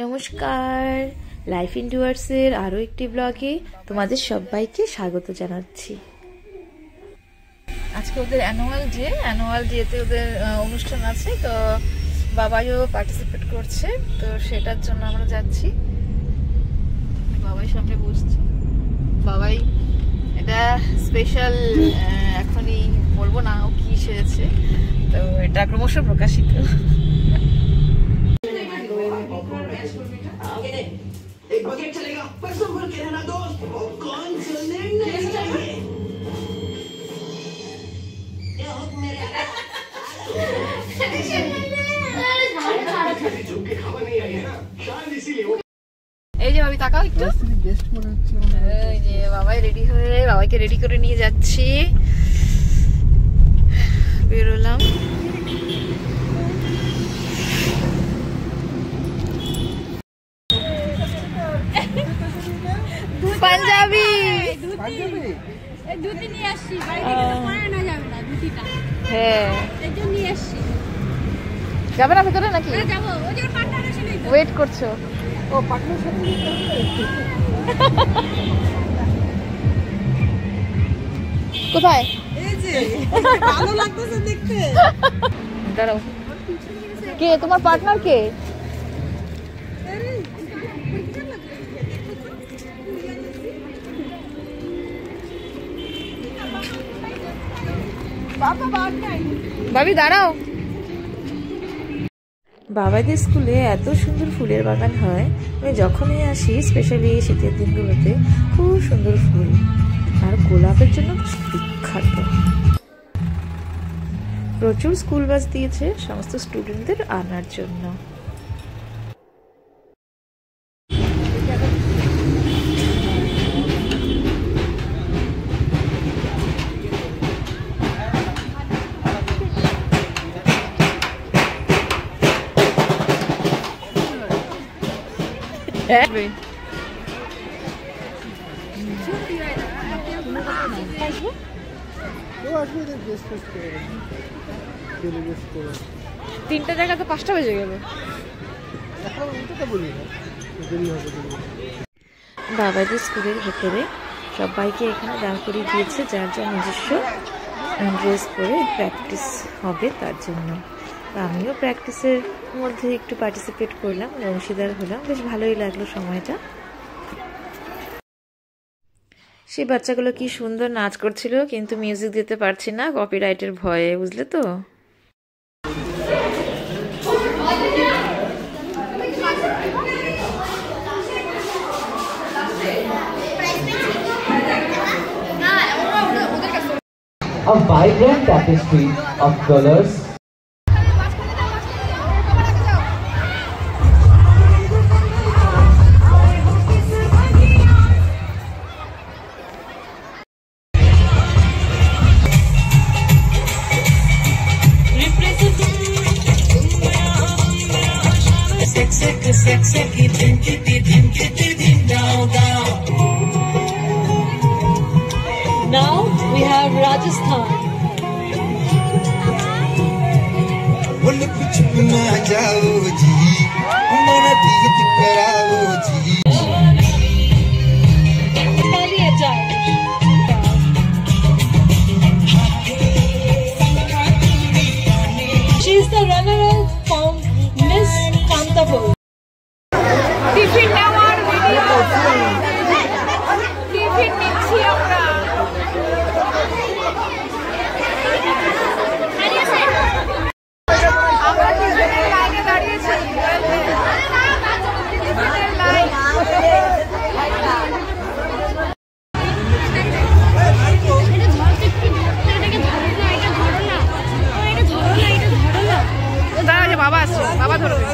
নমস্কার, লাইফ ইনডুয়ার্সের আরও একটি ব্লগে তোমাদের সবাইকে স্বাগত জানাচ্ছি। আজকে ওদের অ্যানুয়াল ডেতে ওদের অনুষ্ঠান আছে, তো বাবাইও পার্টিসিপেট করছে, তো সেটার জন্য আমরা যাচ্ছি। বাবাই সামনে বসছে, বাবাই এটা স্পেশাল, এখনই বলবো না ও কি সেরেছে, তো এটা ক্রমশ প্রকাশিত। एक बकेट चलेगा पर संभल के रहना दोस्त, कौन चलने नहीं चाहिए। এই যে ভাবি তাকাও একটু, এই যে বাবাই রেডি হয়ে বাবাইকে রেডি করে নিয়ে যাচ্ছি। বেরোলাম। পাঞ্জাবি দুটি নিয়ে আসছি, বাড়িতে পরানো যাবে না দুটিটা। হ্যাঁ, এই জন্য নিয়ে আসছি। যাবে না ভেতরে নাকি? যাবো, ওই যে পার্টনার এসে নেই, ওয়েট করছো? ও পার্টনার সাথে কোথায়? এই যে ভালো লাগতেছে দেখতে। দাঁড়াও, কে তোমার পার্টনার? কে? ভাবি দাঁড়াও। বাবাদের স্কুলে এত সুন্দর ফুলের বাগান হয়, আমি যখনই আসি, স্পেশালি শীতের দিনগুলোতে, খুব সুন্দর ফুল, আর গোলাপের জন্য বিখ্যাত। প্রচুর স্কুল বাস দিয়েছে সমস্ত স্টুডেন্টদের আনার জন্য। তিনটা জায়গা তো 5টা বেজে গেল। বাবাদের স্কুলের ভেতরে সবাইকে এখানে দাঁড় করিয়ে দিয়েছে, যার যার নিজস্ব ড্রেস পরে প্র্যাকটিস হবে তার জন্য। আমিও প্র্যাকটিসের মধ্যে একটু পার্টিসিপেট করলাম, অংশীদার হলাম, বেশ ভালোই লাগলো সময়টা। সেই বাচ্চাগুলো কি সুন্দর নাচ করছিল, কিন্তু মিউজিক দিতে পারছি না কপিরাইটের ভয়ে, বুঝলে তো। A vibrant tapestry of colors. Now we have Rajasthan. She is the runner-up from Miss Kantapur. Tiffin নেওয়ার ভিডিও, টিফিন নিচ্ছি আমরা। আমরা টিফিনের লাইনে দাঁড়িয়েছি, টিফিনের লাইন। দাঁড়া, যে বাবা আসছে, বাবা ধরবে।